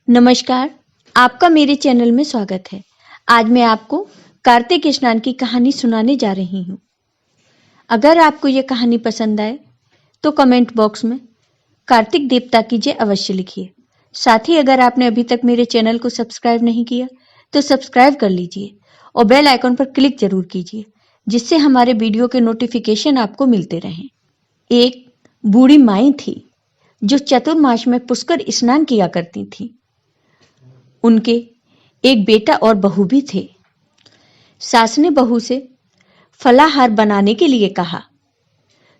नमस्कार, आपका मेरे चैनल में स्वागत है। आज मैं आपको कार्तिक स्नान की कहानी सुनाने जा रही हूँ। अगर आपको ये कहानी पसंद आए तो कमेंट बॉक्स में कार्तिक देवता की जय अवश्य लिखिए। साथ ही अगर आपने अभी तक मेरे चैनल को सब्सक्राइब नहीं किया तो सब्सक्राइब कर लीजिए और बेल आइकन पर क्लिक जरूर कीजिए, जिससे हमारे वीडियो के नोटिफिकेशन आपको मिलते रहें। एक बूढ़ी माई थी जो चतुर्मास में पुष्कर स्नान किया करती थी। उनके एक बेटा और बहू भी थे। सास ने बहू से फलाहार बनाने के लिए कहा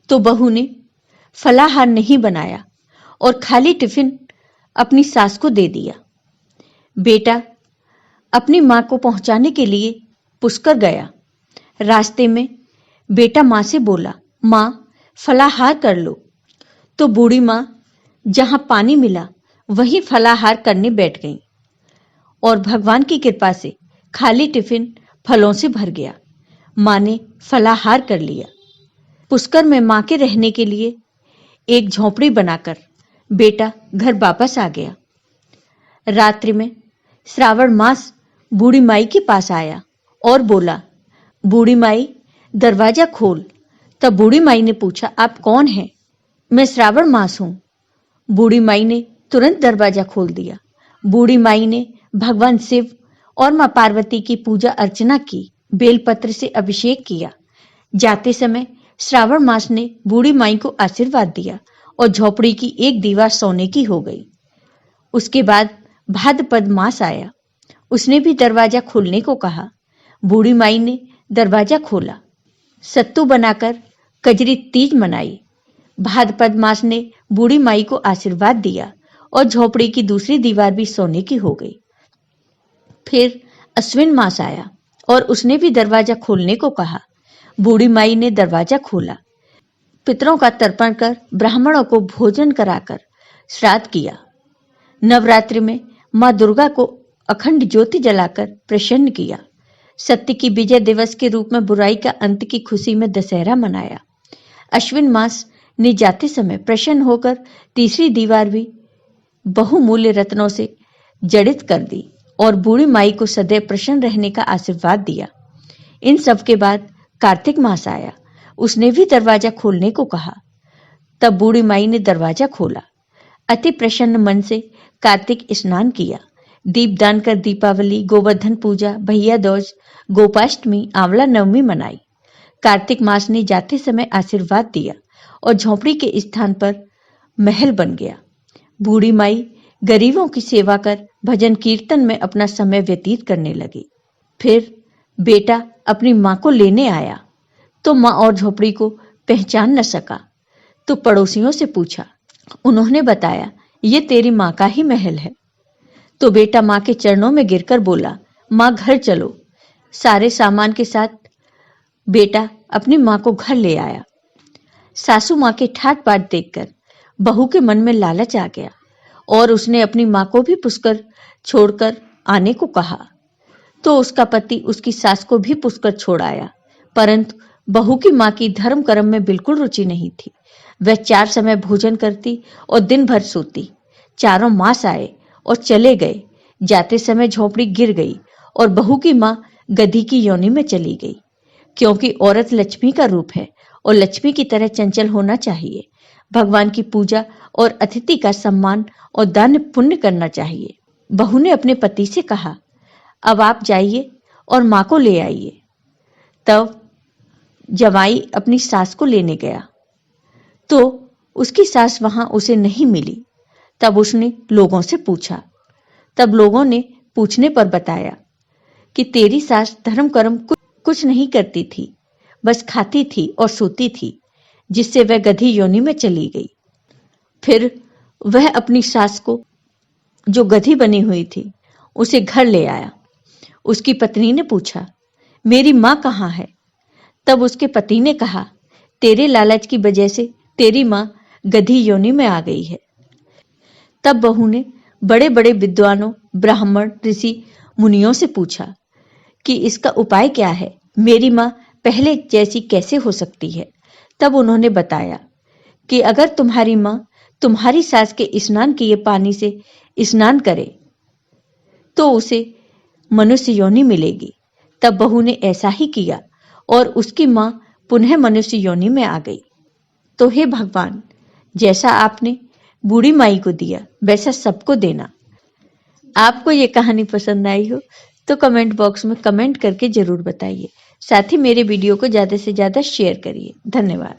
तो बहू ने फलाहार नहीं बनाया और खाली टिफिन अपनी सास को दे दिया। बेटा अपनी मां को पहुंचाने के लिए पुष्कर गया। रास्ते में बेटा मां से बोला, मां फलाहार कर लो। तो बूढ़ी मां जहां पानी मिला वहीं फलाहार करने बैठ गई और भगवान की कृपा से खाली टिफिन फलों से भर गया। मां ने फलाहार कर लिया। पुष्कर में मां के रहने के लिए एक झोंपड़ी बनाकर बेटा घर वापस आ गया। रात्रि में श्रावण मास बूढ़ी माई के पास आया और बोला, बूढ़ी माई दरवाजा खोल। तब बूढ़ी माई ने पूछा, आप कौन हैं? मैं श्रावण मास हूं। बूढ़ी माई ने तुरंत दरवाजा खोल दिया। बूढ़ी माई ने भगवान शिव और मां पार्वती की पूजा अर्चना की, बेलपत्र से अभिषेक किया। जाते समय श्रावण मास ने बूढ़ी माई को आशीर्वाद दिया और झोपड़ी की एक दीवार सोने की हो गई। उसके बाद भाद्रपद मास आया। उसने भी दरवाजा खोलने को कहा। बूढ़ी माई ने दरवाजा खोला। सत्तू बनाकर कजरी तीज मनाई। भाद्रपद मास ने बूढ़ी माई को आशीर्वाद दिया और झोपड़ी की दूसरी दीवार भी सोने की हो गई। फिर अश्विन मास आया और उसने भी दरवाजा खोलने को कहा। बूढ़ी माई ने दरवाजा खोला। पितरों का तर्पण कर ब्राह्मणों को भोजन कराकर श्राद्ध किया। नवरात्रि में मां दुर्गा को अखंड ज्योति जलाकर प्रसन्न किया। सत्य की विजय दिवस के रूप में बुराई का अंत की खुशी में दशहरा मनाया। अश्विन मास ने जाते समय प्रसन्न होकर तीसरी दीवार भी बहुमूल्य रत्नों से जड़ित कर दी और बूढ़ी माई को सदैव प्रसन्न रहने का आशीर्वाद दिया। इन सब के बाद कार्तिक मास आया। उसने भी दरवाजा खोलने को कहा। तब बूढ़ी माई ने दरवाजा खोला। अति प्रसन्न मन से कार्तिक स्नान किया। दीपदान कर दीपावली, गोवर्धन पूजा, भैया दूज, गोपाष्टमी, आंवला नवमी मनाई। कार्तिक मास ने जाते समय आशीर्वाद दिया और झोंपड़ी के स्थान पर महल बन गया। बूढ़ी माई गरीबों की सेवा कर भजन कीर्तन में अपना समय व्यतीत करने लगी। फिर बेटा अपनी मां को लेने आया तो मां और झोपड़ी को पहचान न सका तो पड़ोसियों से पूछा। उन्होंने बताया, ये तेरी मां का ही महल है। तो बेटा मां के चरणों में गिरकर बोला, मां घर चलो। सारे सामान के साथ बेटा अपनी मां को घर ले आया। सासू मां के ठाट बाट देखकर बहू के मन में लालच आ गया और उसने अपनी मां को भी पुष्कर छोड़कर आने को कहा। तो उसका पति उसकी सास को भी पुष्कर छोड़ आया, परंतु बहू की मां की धर्म कर्म में बिल्कुल रुचि नहीं थी। वह 4 समय भोजन करती और दिन भर सोती। चारों मास आए और चले गए। जाते समय झोपड़ी गिर गई और बहू की मां गधी की योनि में चली गई, क्योंकि औरत लक्ष्मी का रूप है और लक्ष्मी की तरह चंचल होना चाहिए। भगवान की पूजा और अतिथि का सम्मान और दान पुण्य करना चाहिए। बहू ने अपने पति से कहा, अब आप जाइए और मां को ले आइए। तब जवाई अपनी सास को लेने गया तो उसकी सास वहां उसे नहीं मिली। तब उसने लोगों से पूछा। तब लोगों ने पूछने पर बताया कि तेरी सास धर्म कर्म कुछ नहीं करती थी, बस खाती थी और सोती थी, जिससे वह गधी योनि में चली गई। फिर वह अपनी सास को, जो गधी बनी हुई थी, उसे घर ले आया। उसकी पत्नी ने पूछा, मेरी मां कहाँ है? तब उसके पति ने कहा, तेरे लालच की वजह से तेरी मां गधी योनि में आ गई है। तब बहू ने बड़े बड़े विद्वानों, ब्राह्मण, ऋषि, मुनियों से पूछा कि इसका उपाय क्या है? मेरी मां पहले जैसी कैसे हो सकती है? तब उन्होंने बताया कि अगर तुम्हारी मां तुम्हारी सास के स्नान किए पानी से स्नान करे तो उसे मनुष्य योनि मिलेगी। तब बहू ने ऐसा ही किया और उसकी मां पुनः मनुष्य योनि में आ गई। तो हे भगवान, जैसा आपने बूढ़ी माई को दिया वैसा सबको देना। आपको ये कहानी पसंद आई हो तो कमेंट बॉक्स में कमेंट करके जरूर बताइए। साथ ही मेरे वीडियो को ज़्यादा से ज़्यादा शेयर करिए। धन्यवाद।